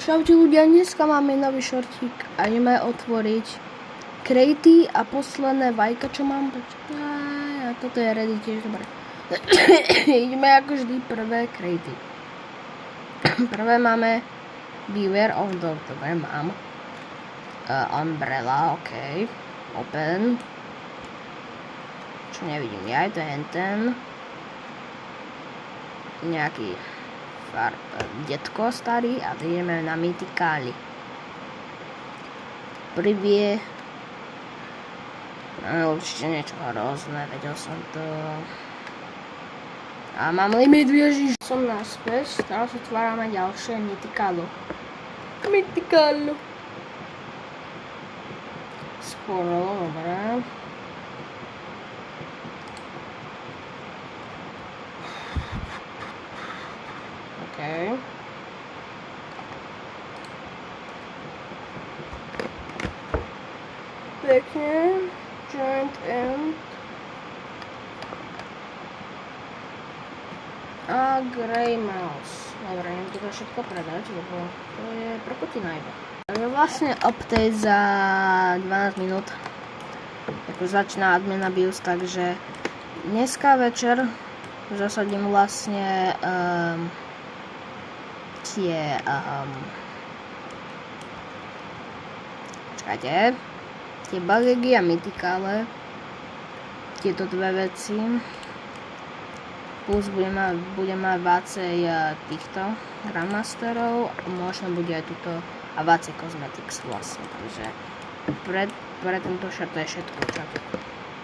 Čaute ľudia, dneska máme nový šortík a ideme otvoriť krejty a posledné vajka, čo mám. A toto je ready tiež, dobre. Ideme ako vždy prvé krejty. Prvé máme Beware of Dog, dobre, mám. Umbrella, ok. Open. Čo nevidím ja, to je ten. Nejaký detko starý a ideme na mytikály. Prvý je určite niečo hrozné, vedel som to. A mám limit, ježiš. Som naspäť, teraz otvárame ďalšie mytikálo. Skoro, dobre. Okay. Pekne. Giant Ant. A Grey Mouse. Dobre, idem toto všetko predať, lebo to je prekotina iba. To je vlastne update za 12 minút. Ako začína admina BIOS, takže dneska večer zasadím vlastne čakajte, tie bagegy a mytikále, tieto dve veci, plus budem mať vácej týchto Grandmasterov, možno bude aj túto a vácej Cosmetics vlastne, takže pre tento šat to je všetko, čau.